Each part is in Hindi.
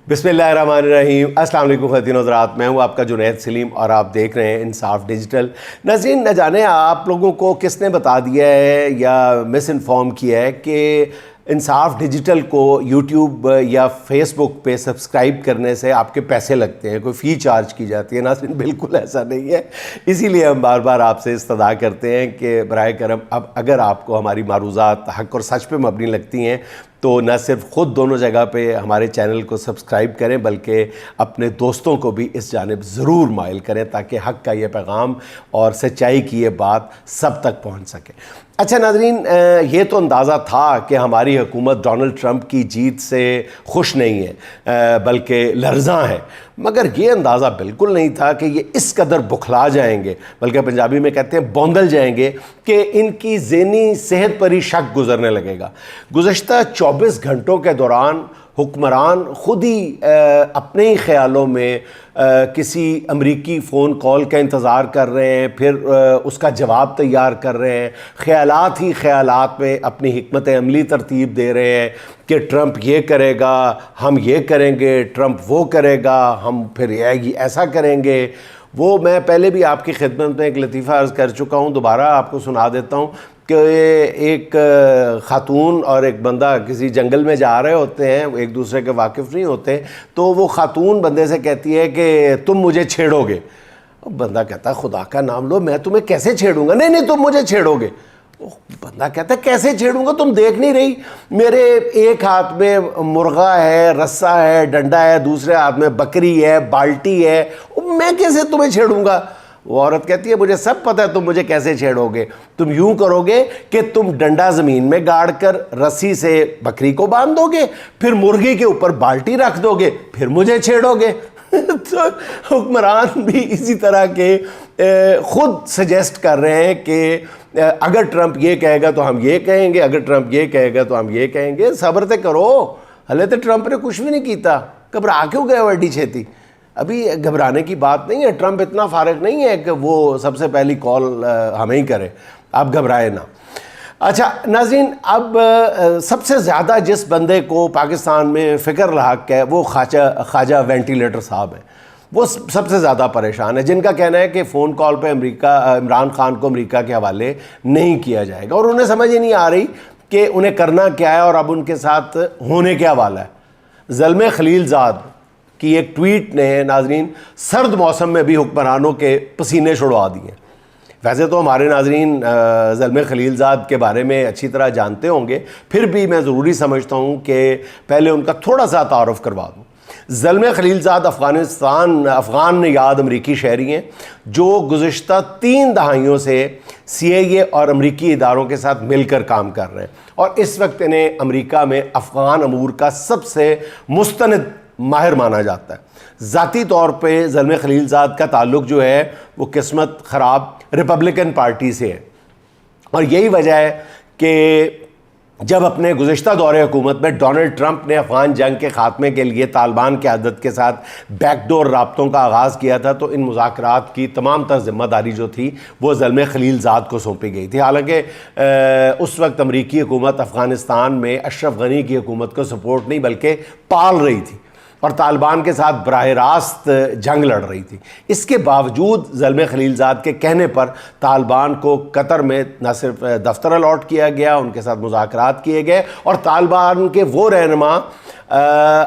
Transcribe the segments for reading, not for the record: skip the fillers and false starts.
बिस्मिल्लाहिर्रहमानिर्रहीम। अस्सलाम वालेकुम ख़वातीन और हज़रात, मैं हूँ आपका जुनैद सलीम और आप देख रहे हैं इंसाफ डिजिटल। नाज़रीन, न जाने आप लोगों को किसने बता दिया है या मिस इन्फॉर्म किया है कि इंसाफ डिजिटल को यूट्यूब या फेसबुक पे सब्सक्राइब करने से आपके पैसे लगते हैं, कोई फ़ी चार्ज की जाती है। नाज़रीन, बिल्कुल ऐसा नहीं है। इसीलिए हम बार बार आपसे इस्तदा करते हैं कि बराए करम अब अगर आपको हमारी मारूज़ात हक़ और सच पे मबनी लगती हैं तो न सिर्फ ख़ुद दोनों जगह पे हमारे चैनल को सब्सक्राइब करें बल्कि अपने दोस्तों को भी इस जानिब ज़रूर माइल करें ताकि हक़ का ये पैगाम और सच्चाई की ये बात सब तक पहुंच सके। अच्छा नाज़रीन, ये तो अंदाज़ा था कि हमारी हुकूमत डोनाल्ड ट्रंप की जीत से खुश नहीं है बल्कि लर्ज़ां है, मगर ये अंदाज़ा बिल्कुल नहीं था कि ये इस कदर बुखला जाएंगे, बल्कि पंजाबी में कहते हैं बौंदल जाएंगे कि इनकी ज़हनी सेहत पर ही शक गुजरने लगेगा। गुज़श्ता 24 घंटों के दौरान हुक्मरान ख़ुद ही अपने ही ख्यालों में किसी अमरीकी फ़ोन कॉल का इंतज़ार कर रहे हैं, फिर उसका जवाब तैयार कर रहे हैं, ख़यालात ही ख़यालात में अपनी हिकमत अमली तरतीब दे रहे हैं कि ट्रंप ये करेगा, हम ये करेंगे, ट्रंप वो करेगा, हम फिर ऐसा करेंगे। वो मैं पहले भी आपकी खिदमत में एक लतीफ़ा अर्ज़ कर चुका हूँ, दोबारा आपको सुना देता हूँ कि एक ख़ातून और एक बंदा किसी जंगल में जा रहे होते हैं, एक दूसरे के वाकिफ़ नहीं होते, तो वो ख़ातून बंदे से कहती है कि तुम मुझे छेड़ोगे। बंदा कहता है खुदा का नाम लो, मैं तुम्हें कैसे छेड़ूंगा। नहीं नहीं, तुम मुझे छेड़ोगे। बंदा कहता है कैसे छेड़ूंगा, तुम देख नहीं रही मेरे एक हाथ में मुर्गा है, रस्सा है, डंडा है, दूसरे हाथ में बकरी है, बाल्टी है, मैं कैसे तुम्हें छेड़ूंगा। वो औरत कहती है मुझे सब पता है तुम मुझे कैसे छेड़ोगे। तुम यूं करोगे कि तुम डंडा ज़मीन में गाड़ कर रस्सी से बकरी को बांध दोगे, फिर मुर्गी के ऊपर बाल्टी रख दोगे, फिर मुझे छेड़ोगे। तो हुक्मरान भी इसी तरह के खुद सजेस्ट कर रहे हैं कि अगर ट्रंप ये कहेगा तो हम ये कहेंगे, अगर ट्रंप ये कहेगा तो हम ये कहेंगे। सब्र तो करो, हले तो ट्रंप ने कुछ भी नहीं किया, घबरा क्यों गए वड्डी छेती। अभी घबराने की बात नहीं है, ट्रंप इतना फारिग नहीं है कि वो सबसे पहली कॉल हमें ही करे, आप घबराए ना। अच्छा नाज़रीन, अब सबसे ज़्यादा जिस बंदे को पाकिस्तान में फ़िक्र लाक है वो ख्वाजा वेंटिलेटर साहब हैं। वो सबसे ज़्यादा परेशान है, जिनका कहना है कि फ़ोन कॉल पे इमरान खान को अमेरिका के हवाले नहीं किया जाएगा और उन्हें समझ ही नहीं आ रही कि उन्हें करना क्या है और अब उनके साथ होने क्या वाला है। ज़ल्मे खलीलज़ाद की एक ट्वीट ने नाज़रीन सर्द मौसम में भी हुक्मरानों के पसीने छुड़वा दिए। वैसे तो हमारे नाज़रीन ज़ल्मे खलीलज़ाद के बारे में अच्छी तरह जानते होंगे, फिर भी मैं ज़रूरी समझता हूँ कि पहले उनका थोड़ा सा तारुफ़ करवा दूँ। ज़ल्मे खलीलज़ाद अफ़गान याद अमरीकी शहरी हैं जो गुज़श्ता 3 दहाइयों से CIA और अमरीकी इदारों के साथ मिलकर काम कर रहे हैं और इस वक्त इन्हें अमरीका में अफ़गान अमूर का सबसे मुस्तनद माहिर माना जाता है। ज़ाती तौर पे ज़ल्मे खलीलज़ाद का ताल्लुक़ जो है वो किस्मत ख़राब रिपब्लिकन पार्टी से है और यही वजह है कि जब अपने गुज़श्ता दौरे हुकूमत में डोनाल्ड ट्रंप ने अफ़गान जंग के ख़ात्मे के लिए तालिबान की क़यादत के साथ बैकडोर राब्तों का आगाज़ किया था, तो इन मुज़ाकरात की तमाम तर ज़िम्मेदारी जो थी वो ज़ल्मे खलीलज़ाद को सौंपी गई थी। हालांकि उस वक्त अमरीकी हुकूमत अफ़गानिस्तान में अशरफ गनी की हुकूमत को सपोर्ट नहीं बल्कि पाल रही थी और तालिबान के साथ बराह रास्त जंग लड़ रही थी। इसके बावजूद ज़ल्मे खलीलज़ाद के कहने पर तालिबान को कतर में न सिर्फ दफ्तर अलॉट किया गया, उनके साथ मुज़ाकरात किए गए और तालिबान के वो रहनुमा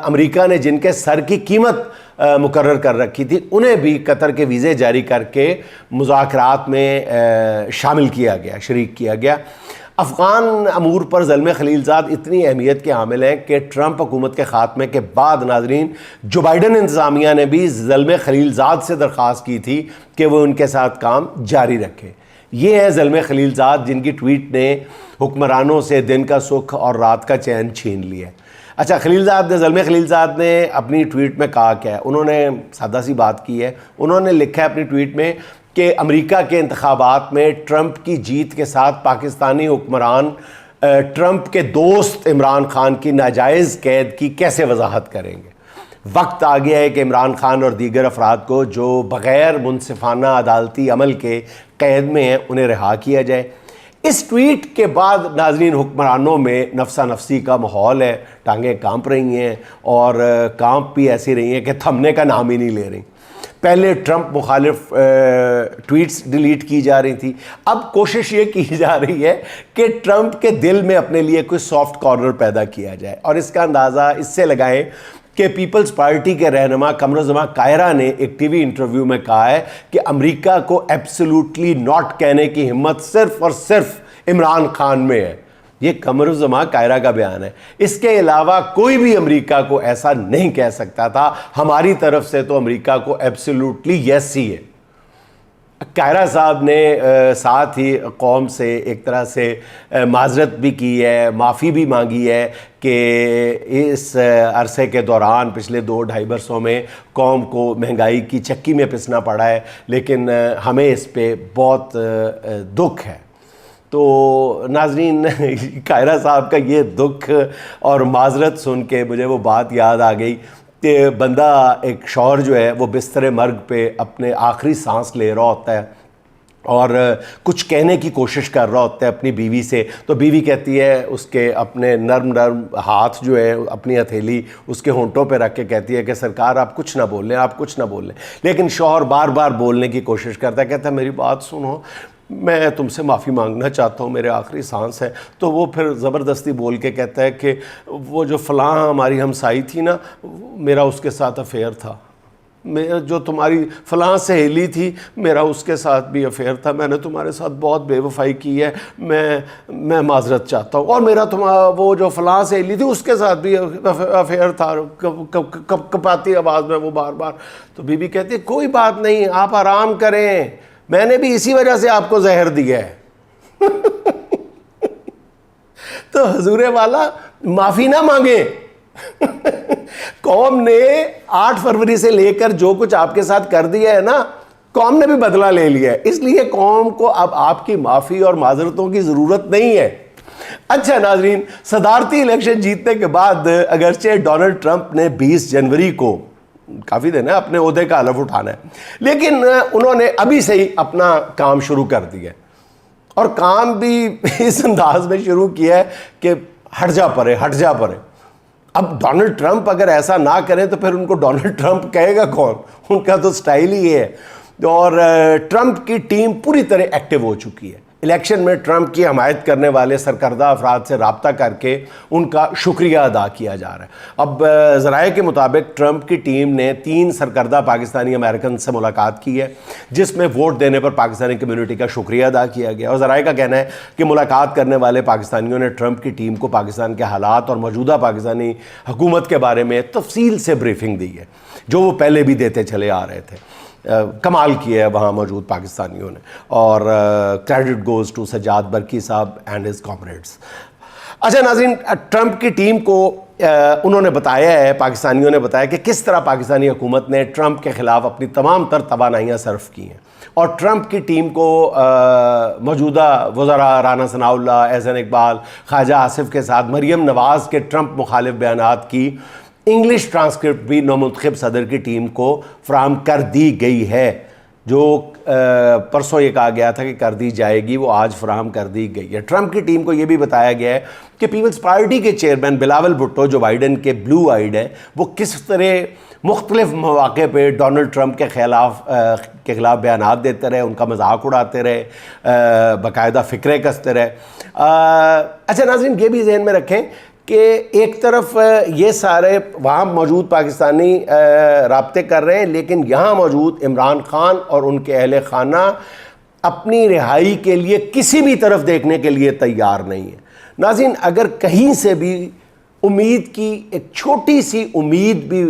अमेरिका ने जिनके सर की कीमत मुकर्रर कर रखी थी उन्हें भी कतर के वीज़े जारी करके मुज़ाकरात में शामिल किया गया, शरीक किया गया। अफ़गान अमूर पर ज़ल्मे खलीलज़ाद इतनी अहमियत के हामिल हैं कि ट्रंप हुकूमत के ख़ात्मे के बाद नाज़रीन जो बाइडन इंतज़ामिया ने भी ज़ल्मे खलीलज़ाद से दरख्वास्त की थी कि वो उनके साथ काम जारी रखें। ये है ज़ल्मे खलीलज़ाद जिनकी ट्वीट ने हुक्मरानों से दिन का सुख और रात का चैन छीन लिया। अच्छा, ज़ल्मे खलीलज़ाद ने अपनी ट्वीट में कहा क्या है, उन्होंने सादा सी बात की है। उन्होंने लिखा है अपनी ट्वीट में कि अमेरिका के इंतखाबात में ट्रंप की जीत के साथ पाकिस्तानी हुक्मरान ट्रंप के दोस्त इमरान खान की नाजायज़ कैद की कैसे वजाहत करेंगे। वक्त आ गया है कि इमरान खान और दीगर अफराद को जो बग़ैर मुनसिफाना अदालती अमल के कैद में हैं उन्हें रिहा किया जाए। इस ट्वीट के बाद नाजरीन हुक्मरानों में नफसा नफसी का माहौल है, टांगें कांप रही हैं और कांप भी ऐसी रही हैं कि थमने का नाम ही नहीं ले रही। पहले ट्रंप मुखालिफ ट्वीट्स डिलीट की जा रही थी, अब कोशिश ये की जा रही है कि ट्रंप के दिल में अपने लिए कोई सॉफ्ट कॉर्नर पैदा किया जाए। और इसका अंदाज़ा इससे लगाएं कि पीपल्स पार्टी के रहनुमा कमरुज़्ज़मान कायरा ने एक टीवी इंटरव्यू में कहा है कि अमेरिका को एब्सोल्युटली नॉट कहने की हिम्मत सिर्फ और सिर्फ इमरान खान में है। ये कमरुज़्ज़मान कायरा का बयान है। इसके अलावा कोई भी अमेरिका को ऐसा नहीं कह सकता था। हमारी तरफ से तो अमेरिका को एब्सोल्युटली यस ही है। कायरा साहब ने साथ ही कौम से एक तरह से माजरत भी की है, माफ़ी भी मांगी है कि इस अरसे के दौरान पिछले 2-2.5 बरसों में कौम को महंगाई की चक्की में पिसना पड़ा है, लेकिन हमें इस पे बहुत दुख है। तो नाजरीन, कायरा साहब का ये दुख और माजरत सुन के मुझे वो बात याद आ गई कि बंदा, एक शौहर जो है वो बिस्तर मर्ग पे अपने आखिरी सांस ले रहा होता है और कुछ कहने की कोशिश कर रहा होता है अपनी बीवी से, तो बीवी कहती है, उसके अपने नर्म नर्म हाथ जो है अपनी हथेली उसके होंठों पे रख के कहती है कि सरकार आप कुछ ना बोलें, आप कुछ ना बोलें। लेकिन शौहर बार बार बोलने की कोशिश करता है, कहता है मेरी बात सुनो, मैं तुमसे माफ़ी मांगना चाहता हूँ, मेरे आखिरी सांस है। तो वो फिर ज़बरदस्ती बोल के कहता है कि वो जो फ़लाँ हमारी हमसाई थी ना, मेरा उसके साथ अफेयर था, मेरा जो तुम्हारी फ़लाँ सहेली थी मेरा उसके साथ भी अफेयर था, मैंने तुम्हारे साथ बहुत बेवफाई की है, मैं माजरत चाहता हूँ। और मेरा तुम्हारा वो जो फ़लाँ सहेली थी उसके साथ भी अफेयर था, कपाती आवाज़ में वो बार बार। तो बीबी कहती है कोई बात नहीं, आप आराम करें, मैंने भी इसी वजह से आपको जहर दिया है। तो हजूरे वाला माफ़ी ना मांगे। कौम ने 8 फरवरी से लेकर जो कुछ आपके साथ कर दिया है ना, कौम ने भी बदला ले लिया है, इसलिए कौम को अब आपकी माफ़ी और माजरतों की ज़रूरत नहीं है। अच्छा नाजरीन, सदारती इलेक्शन जीतने के बाद अगरचे डोनाल्ड ट्रंप ने 20 जनवरी को, काफ़ी दिन है अपने ओहदे का हलफ उठाना है, लेकिन उन्होंने अभी से ही अपना काम शुरू कर दिया और काम भी इस अंदाज में शुरू किया है कि हट जा परे, हट जा परे। अब डोनाल्ड ट्रंप अगर ऐसा ना करें तो फिर उनको डोनाल्ड ट्रंप कहेगा कौन, उनका तो स्टाइल ही है। और ट्रंप की टीम पूरी तरह एक्टिव हो चुकी है। इलेक्शन में ट्रंप की हमायत करने वाले सरकर्दा अफराद से रब्ता करके उनका शुक्रिया अदा किया जा रहा है। अब ज़राए के मुताबिक ट्रंप की टीम ने 3 सरकर्दा पाकिस्तानी अमेरिकन से मुलाकात की है, जिसमें वोट देने पर पाकिस्तानी कम्युनिटी का शुक्रिया अदा किया गया। और ज़राए का कहना है कि मुलाकात करने वाले पाकिस्तानियों ने ट्रंप की टीम को पाकिस्तान के हालात और मौजूदा पाकिस्तानी हुकूमत के बारे में तफसील से ब्रीफिंग दी है, जो वो पहले भी देते चले आ रहे थे। कमाल किया है वहाँ मौजूद पाकिस्तानियों ने, और क्रेडिट गोज़ टू सज्जाद बरकी साहब एंड हिज कॉमरेड्स। अच्छा नाज़रीन, ट्रंप की टीम को उन्होंने बताया है, पाकिस्तानियों ने बताया कि किस तरह पाकिस्तानी हुकूमत ने ट्रंप के ख़िलाफ़ अपनी तमाम तर तवानाइयाँ सर्फ की हैं। और ट्रंप की टीम को मौजूदा वज़रा राना सनाउल्लाह, एहसन इकबाल, ख्वाजा आसिफ के साथ मरीम नवाज़ के ट्रंप मुखालिफ बयानात की इंग्लिश ट्रांसक्रिप्ट भी नौमुंतखब सदर की टीम को फराहम कर दी गई है। जो परसों ये कहा गया था कि कर दी जाएगी, वो आज फराहम कर दी गई है। ट्रंप की टीम को ये भी बताया गया है कि पीपल्स पार्टी के चेयरमैन बिलावल भुट्टो, जो बाइडन के ब्लू आइड हैं, वो किस तरह मुख्तलिफ मौक़े पे डोनाल्ड ट्रंप के ख़िलाफ़ बयानात देते रहे, उनका मजाक उड़ाते रहे, बाकायदा फ़िक्रे कसते रहे। अच्छा नाज़रीन, ये भी जहन में रखें कि एक तरफ ये सारे वहाँ मौजूद पाकिस्तानी राब्ते कर रहे हैं, लेकिन यहाँ मौजूद इमरान खान और उनके अहले खाना अपनी रिहाई के लिए किसी भी तरफ देखने के लिए तैयार नहीं है। नाज़रीन, अगर कहीं से भी उम्मीद की एक छोटी सी उम्मीद भी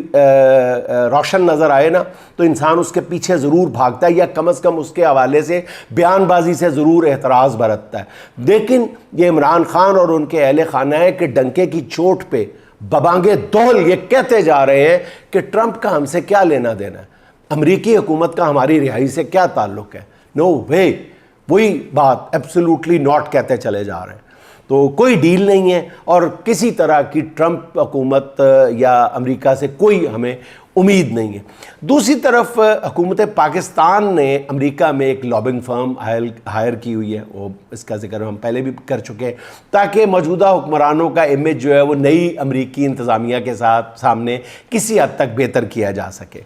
रोशन नज़र आए ना, तो इंसान उसके पीछे ज़रूर भागता है, या कम अज़ कम उसके हवाले से बयानबाजी से ज़रूर एतराज़ बरतता है। लेकिन ये इमरान खान और उनके अहले खाना के डंके की चोट पे बबांगे दौल ये कहते जा रहे हैं कि ट्रंप का हमसे क्या लेना देना है, अमरीकी हुकूमत का हमारी रिहाई से क्या ताल्लुक़ है। नो वे, वही बात एब्सोल्युटली नॉट कहते चले जा रहे हैं। तो कोई डील नहीं है और किसी तरह की ट्रंप हुकूमत या अमेरिका से कोई हमें उम्मीद नहीं है। दूसरी तरफ हुकूमत पाकिस्तान ने अमेरिका में एक लॉबिंग फर्म हायर की हुई है, वो इसका जिक्र हम पहले भी कर चुके हैं, ताकि मौजूदा हुक्मरानों का इमेज जो है वो नई अमेरिकी इंतज़ामिया के साथ सामने किसी हद तक बेहतर किया जा सके।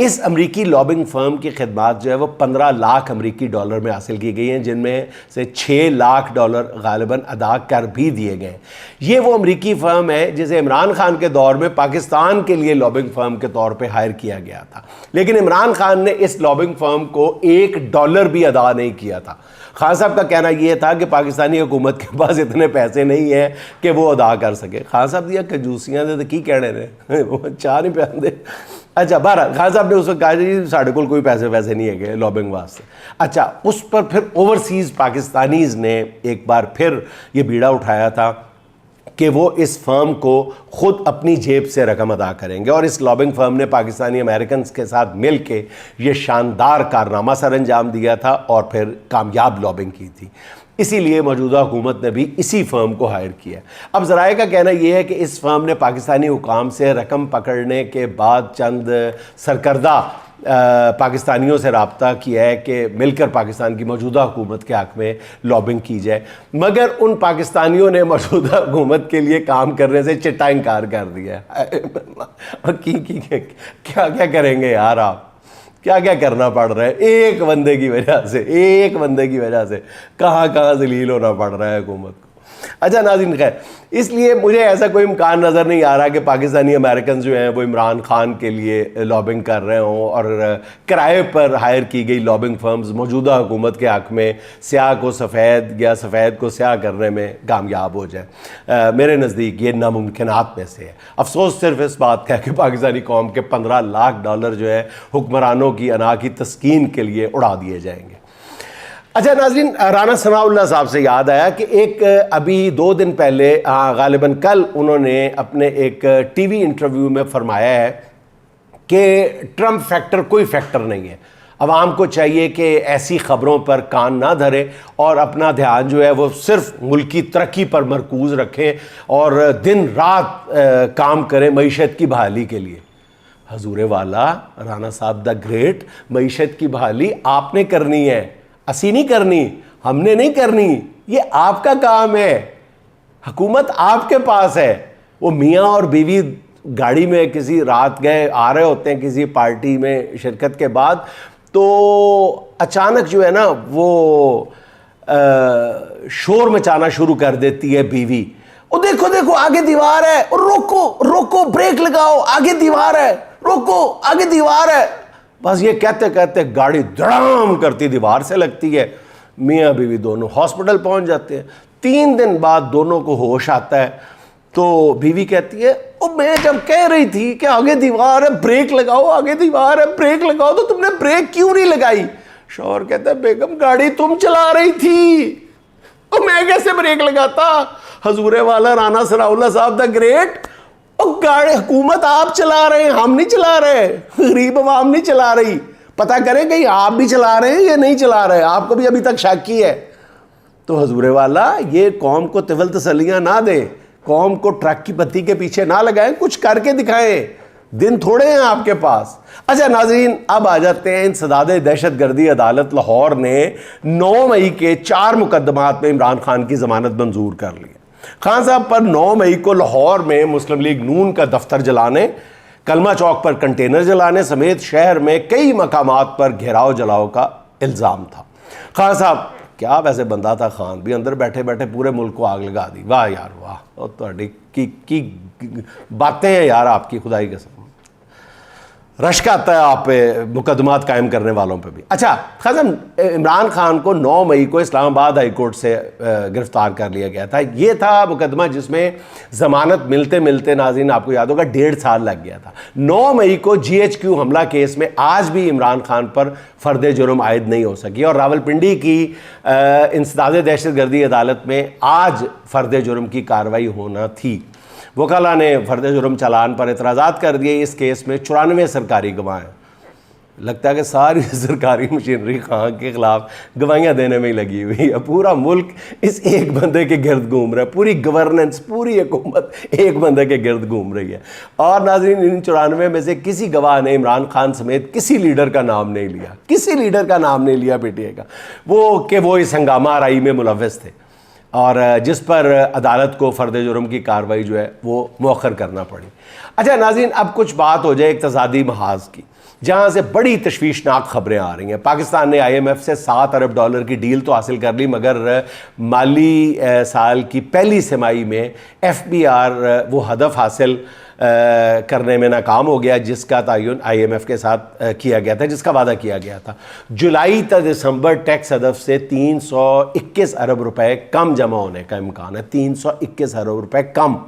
इस अमेरिकी लॉबिंग फर्म की खिदमात जो है वो 15 लाख अमेरिकी डॉलर में हासिल की गई हैं, जिनमें से 6 लाख डॉलर गालिबन अदा कर भी दिए गए। ये वो अमेरिकी फर्म है जिसे इमरान खान के दौर में पाकिस्तान के लिए लॉबिंग फर्म के तौर पे हायर किया गया था, लेकिन इमरान खान ने इस लॉबिंग फर्म को $1 भी अदा नहीं किया था। खान साहब का कहना यह था कि पाकिस्तानी हुकूमत के पास इतने पैसे नहीं हैं कि वो अदा कर सके। खान साहब दिया कंजूसियां दे तो की कहने ने वो चाह नहीं पाते। अच्छा, बहरहाल खान साहब ने उस वक्त कहा जी साढ़े को कोई पैसे वैसे नहीं है कि लॉबिंग वास्ते। अच्छा, उस पर फिर ओवरसीज़ पाकिस्तानीज़ ने एक बार फिर ये बीड़ा उठाया था कि वो इस फर्म को ख़ुद अपनी जेब से रकम अदा करेंगे, और इस लॉबिंग फर्म ने पाकिस्तानी अमेरिकन के साथ मिल के ये शानदार कारनामा सर अंजाम दिया था और फिर कामयाब लॉबिंग की थी। इसीलिए मौजूदा हुकूमत ने भी इसी फर्म को हायर किया। अब ज़राए का कहना यह है कि इस फर्म ने पाकिस्तानी हुकाम से रकम पकड़ने के बाद चंद सरकर्दा पाकिस्तानियों से रब्ता किया है कि मिलकर पाकिस्तान की मौजूदा हुकूमत के हक़ में लॉबिंग की जाए, मगर उन पाकिस्तानियों ने मौजूदा हुकूमत के लिए काम करने से चिट्टा इनकार कर दिया है। क्या क्या करेंगे यार, आप क्या क्या करना पड़ रहा है एक बंदे की वजह से, एक बंदे की वजह से कहाँ कहाँ ज़लील होना पड़ रहा है हुकूमत को। अच्छा नाज़रीन, खैर, इसलिए मुझे ऐसा कोई इम्कान नज़र नहीं आ रहा कि पाकिस्तानी अमेरिकन जो हैं वो इमरान खान के लिए लॉबिंग कर रहे हों और किराए पर हायर की गई लॉबिंग फर्म्स मौजूदा हुकूमत के हक़ में स्याह को सफ़ेद या सफ़ेद को स्याह करने में कामयाब हो जाए। मेरे नज़दीक ये नामुमकिनात में से है। अफसोस सिर्फ इस बात का है कि पाकिस्तानी कौम के 15 लाख डॉलर जो है हुक्मरानों की अना की तस्कीन के लिए उड़ा दिए जाएंगे। अच्छा नाज़रीन, राना सनाउल्लाह साहब से याद आया कि एक अभी 2 दिन पहले गालिबन कल उन्होंने अपने एक टीवी इंटरव्यू में फरमाया है कि ट्रंप फैक्टर कोई फैक्टर नहीं है। अवाम को चाहिए कि ऐसी ख़बरों पर कान ना धरे और अपना ध्यान जो है वो सिर्फ मुल्की तरक्की पर मरकूज़ रखें और दिन रात काम करें मईशत की बहाली के लिए। हजूर वाला राना साहब द ग्रेट, मईशत की बहाली आपने करनी है, असी नहीं करनी, हमने नहीं करनी, ये आपका काम है, हुकूमत आपके पास है। वो मियाँ और बीवी गाड़ी में किसी रात गए आ रहे होते हैं किसी पार्टी में शिरकत के बाद, तो अचानक जो है ना वो शोर मचाना शुरू कर देती है बीवी। ओ देखो देखो आगे दीवार है, और रोको रोको, ब्रेक लगाओ, आगे दीवार है, रोको आगे दीवार है। बस ये कहते कहते गाड़ी धड़ाम करती दीवार से लगती है। मियाँ बीवी दोनों हॉस्पिटल पहुंच जाते हैं। 3 दिन बाद दोनों को होश आता है, तो बीवी कहती है ओ मैं जब कह रही थी कि आगे दीवार है ब्रेक लगाओ, आगे दीवार है ब्रेक लगाओ, तो तुमने ब्रेक क्यों नहीं लगाई? शौहर कहता है बेगम गाड़ी तुम चला रही थी, तो मैं कैसे ब्रेक लगाता? हजूरे वाला राना सनाउल्लाह साहब द ग्रेट, गाड़ी हुकूमत आप चला रहे हैं, हम नहीं चला रहे, गरीब अवाम नहीं चला रही। पता करें कहीं आप भी चला रहे हैं या नहीं चला रहे, आपको भी अभी तक शक ही है। तो हजूरे वाला ये कौम को तिवल तसल्लियां ना दें, कौम को ट्रक की पत्ती के पीछे ना लगाएं, कुछ करके दिखाएं, दिन थोड़े हैं आपके पास। अच्छा नाजरीन, अब आ जाते हैं इंसदाद दहशत गर्दी। अदालत लाहौर ने 9 मई के 4 मुकदमात में इमरान खान की जमानत मंजूर कर ली। खान साहब पर 9 मई को लाहौर में मुस्लिम लीग नून का दफ्तर जलाने, कलमा चौक पर कंटेनर जलाने समेत शहर में कई मकामात पर घेराव जलाओ का इल्ज़ाम था। खान साहब क्या वैसे बंदा था, खान भी अंदर बैठे बैठे पूरे मुल्क को आग लगा दी। वाह यार वाह, और की बातें हैं यार आपकी, खुदाई कसम, रश्क आता है आप पे मुकदमात कायम करने वालों पे भी। अच्छा खान, इमरान खान को 9 मई को इस्लामाबाद हाई कोर्ट से गिरफ्तार कर लिया गया था। ये था मुकदमा जिसमें ज़मानत मिलते मिलते नाज़रीन आपको याद होगा 1.5 साल लग गया था। 9 मई को GHQ हमला केस में आज भी इमरान खान पर फ़र्द जुर्म आयद नहीं हो सकी, और रावलपिंडी की इंसदाद दहशत गर्दी अदालत में आज फ़र्द जुर्म की कार्रवाई होना थी। वकाला ने फर्द जुर्म चालान पर एतराज़ात कर दिए। इस केस में 94 सरकारी गवाह हैं। लगता है कि सारी सरकारी मशीनरी खान के ख़िलाफ़ गवाहियाँ देने में ही लगी हुई है। पूरा मुल्क इस एक बंदे के गिर्द घूम रहा है, पूरी गवर्नेंस, पूरी हुकूमत एक बंदे के गिर्द घूम रही है। और नाज़रीन, इन 94 में से किसी गवाह ने इमरान खान समेत किसी लीडर का नाम नहीं लिया, किसी लीडर का नाम नहीं लिया पीटीआई का, वो इस हंगामा आराई में मुलव्वस थे और जिस पर अदालत को फ़र्द जुर्म की कार्रवाई जो है वो मौखर करना पड़ी। अच्छा नाज़रीन, अब कुछ बात हो जाए इक़्तिसादी महाज की, जहाँ से बड़ी तशवीशनाक खबरें आ रही हैं। पाकिस्तान ने IMF से $7 अरब की डील तो हासिल कर ली, मगर माली साल की पहली तिमाही में FBR वो हदफ हासिल करने में नाकाम हो गया जिसका तयन IMF के साथ किया गया था, जिसका वादा किया गया था। जुलाई तक दिसंबर टैक्स हदफ से 321 अरब रुपए कम जमा होने का इम्कान है, 321 अरब रुपए कम।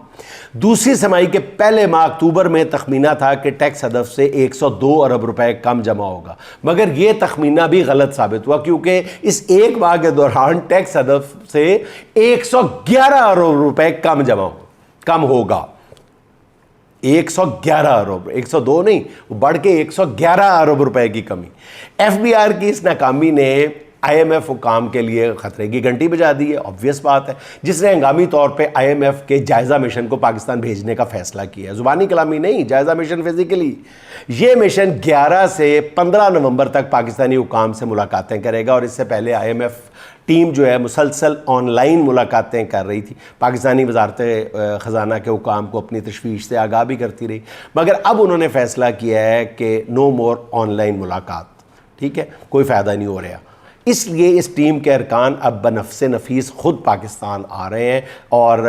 दूसरी तिमाही के पहले माह अक्टूबर में तखमीना था कि टैक्स हदफ से 102 अरब रुपए कम जमा होगा, मगर यह तखमीना भी गलत साबित हुआ क्योंकि इस एक माह के दौरान टैक्स हदफ से 111 अरब रुपए कम होगा। 111 अरब, 102 नहीं, वो बढ़ के 111 अरब रुपए की कमी। FBR की इस नाकामी ने IMF हुकाम के लिए खतरे की घंटी बजा दी है। ऑब्वियस बात है, जिसने हंगामी तौर पे IMF के जायज़ा मिशन को पाकिस्तान भेजने का फैसला किया है। ज़ुबानी कलामी नहीं, जायज़ा मिशन फिजिकली। ये मिशन 11 से 15 नवंबर तक पाकिस्तानी हुकाम से मुलाकातें करेगा और इससे पहले IMF टीम जो है मुसलसल ऑनलाइन मुलाकातें कर रही थी। पाकिस्तानी वज़ारत ख़जाना के हुकाम को अपनी तशवीश से आगाह भी करती रही, मगर अब उन्होंने फ़ैसला किया है कि नो मोर ऑनलाइन मुलाकात। ठीक है, कोई फ़ायदा नहीं हो रहा। इसलिए इस टीम के अरकान अब बनफ़्से नफीस ख़ुद पाकिस्तान आ रहे हैं और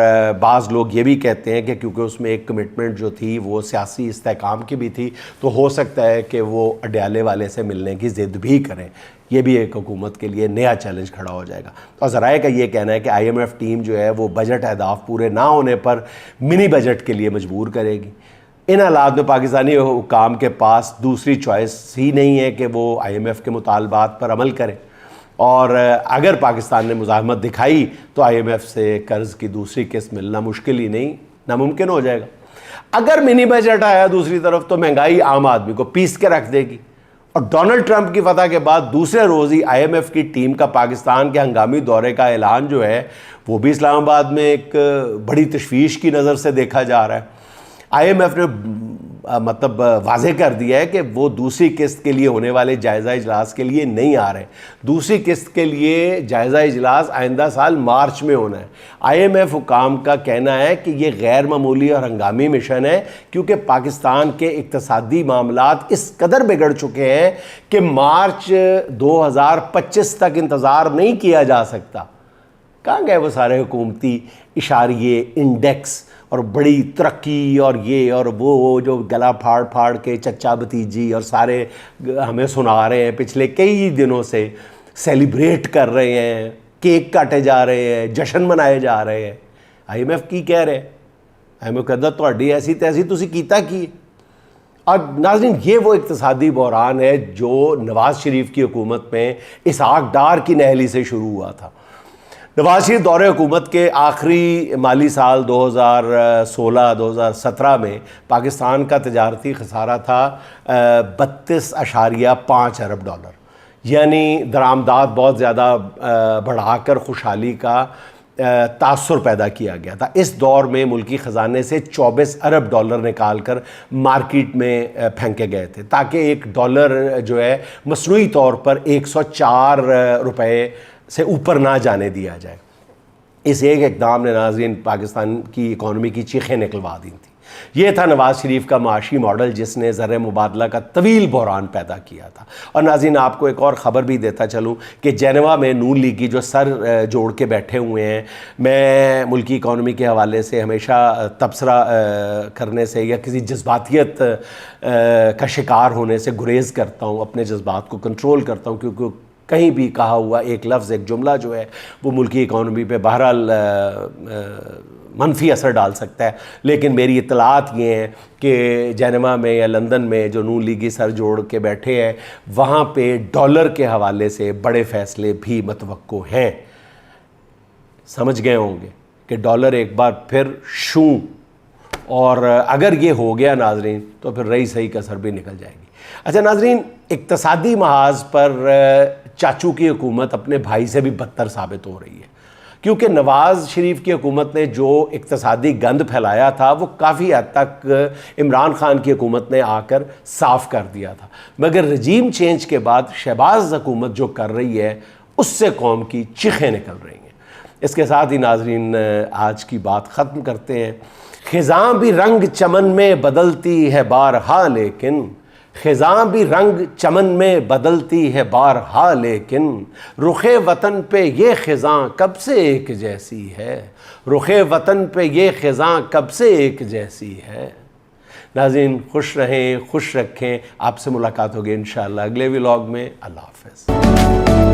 बाज़ लोग ये भी कहते हैं कि क्योंकि उसमें एक कमिटमेंट जो थी वो सियासी इस्तेहकाम की भी थी, तो हो सकता है कि वो अडयाले वाले से मिलने की ज़िद भी करें। ये भी एक हुकूमत के लिए नया चैलेंज खड़ा हो जाएगा। तो ज़राए का ये कहना है कि IMF टीम जो है वो बजट अहदाफ पूरे ना होने पर मिनी बजट के लिए मजबूर करेगी। इन हालात में पाकिस्तानी हुकाम के पास दूसरी चॉइस ही नहीं है कि वो IMF के मुतालबात पर अमल करें, और अगर पाकिस्तान ने मुज़ाहमत दिखाई तो IMF से कर्ज़ की दूसरी किस्त मिलना मुश्किल ही नहीं, नामुमकिन हो जाएगा। अगर मिनी बजट आया दूसरी तरफ तो महंगाई आम आदमी को पीस के रख देगी। और डोनाल्ड ट्रंप की फतह के बाद दूसरे रोज़ ही IMF की टीम का पाकिस्तान के हंगामी दौरे का ऐलान जो है वो भी इस्लामाबाद में एक बड़ी तशवीश की नज़र से देखा जा रहा है। IMF ने मतलब वाज़े कर दिया है कि वो दूसरी किस्त के लिए होने वाले जायज़ा इजलास के लिए नहीं आ रहे। दूसरी किस्त के लिए जायज़ा इजलास आइंदा साल मार्च में होना है। IMF हुकाम का कहना है कि ये गैर मामूली और हंगामी मिशन है क्योंकि पाकिस्तान के इक़्तिसादी मामलात इस कदर बिगड़ चुके हैं कि मार्च 2025 तक इंतज़ार नहीं किया जा सकता। कहाँ गए वो सारे हुकूमती इशारिये, इंडेक्स और बड़ी तरक्की और ये और वो जो गला फाड़ फाड़ के चचा भतीजी और सारे हमें सुना रहे हैं, पिछले कई दिनों से सेलिब्रेट कर रहे हैं, केक काटे जा रहे हैं, जश्न मनाए जा रहे हैं। IMF की कह रहे हैं, IMF कहता तुहाडी ऐसी तैसी तुसी कीता की। और नाज़रीन, ये वो इक़्तिसादी बहरान है जो नवाज़ शरीफ की हुकूमत में इसहाक डार की नहली से शुरू हुआ था। नवाज़ शरीफ दौरे हुकूमत के आखिरी माली साल 2016-2017 में पाकिस्तान का तजारती खसारा था 32.5 अरब डॉलर, यानी दरामदात बहुत ज़्यादा बढ़ाकर खुशहाली का तासुर पैदा किया गया था। इस दौर में मुल्की ख़जाने से 24 अरब डॉलर निकाल कर मार्केट में फेंके गए थे ताकि एक डॉलर जो है मसनूई तौर पर 104 रुपए से ऊपर ना जाने दिया जाए। इस एक इक़दाम ने नाज़रीन पाकिस्तान की इकॉनमी की चीखें निकलवा दी थी। ये था नवाज़ शरीफ का माशी मॉडल जिसने ज़र मुबादला का तवील बहरान पैदा किया था। और नाज़रीन, आपको एक और ख़बर भी देता चलूँ कि जेनेवा में नून लीग की जो सर जोड़ के बैठे हुए हैं, मैं मुल्की इकॉनमी के हवाले से हमेशा तबसरा करने से या किसी जज्बातियत का शिकार होने से गुरेज़ करता हूँ, अपने जज्बात को कंट्रोल करता हूँ, क्योंकि कहीं भी कहा हुआ एक लफ्ज़, एक जुमला जो है वो मुल्की इकॉनमी पे बहरहाल मनफी असर डाल सकता है। लेकिन मेरी इत्तलात ये हैं कि जेनेवा में या लंदन में जो नून लीगी सर जोड़ के बैठे हैं वहाँ पे डॉलर के हवाले से बड़े फ़ैसले भी मतवक्को हैं। समझ गए होंगे कि डॉलर एक बार फिर शूं, और अगर ये हो गया नाज़रीन तो फिर रही सही कसर भी निकल जाएगी। अच्छा नाजरीन, इक्तसादी महाज पर चाचू की हुकूमत अपने भाई से भी बदतर साबित हो रही है, क्योंकि नवाज़ शरीफ की हुकूमत ने जो इक्तसादी गंद फैलाया था वो काफ़ी हद तक इमरान खान की हुकूमत ने आकर साफ़ कर दिया था, मगर रजीम चेंज के बाद शहबाज हुकूमत जो कर रही है उससे कौम की चीखें निकल रही हैं। इसके साथ ही नाजरीन आज की बात ख़त्म करते हैं। ख़िज़ां भी रंग चमन में बदलती है बारहा, लेकिन ख़िज़ां भी रंग चमन में बदलती है बारहा, लेकिन रुखे वतन पे ये ख़िज़ां कब से एक जैसी है, रुखे वतन पे ये ख़िज़ां कब से एक जैसी है। नाज़रीन खुश रहें, खुश रखें। आपसे मुलाकात होगी इंशाअल्लाह अगले व्लॉग में। अल्लाह हाफ़िज़।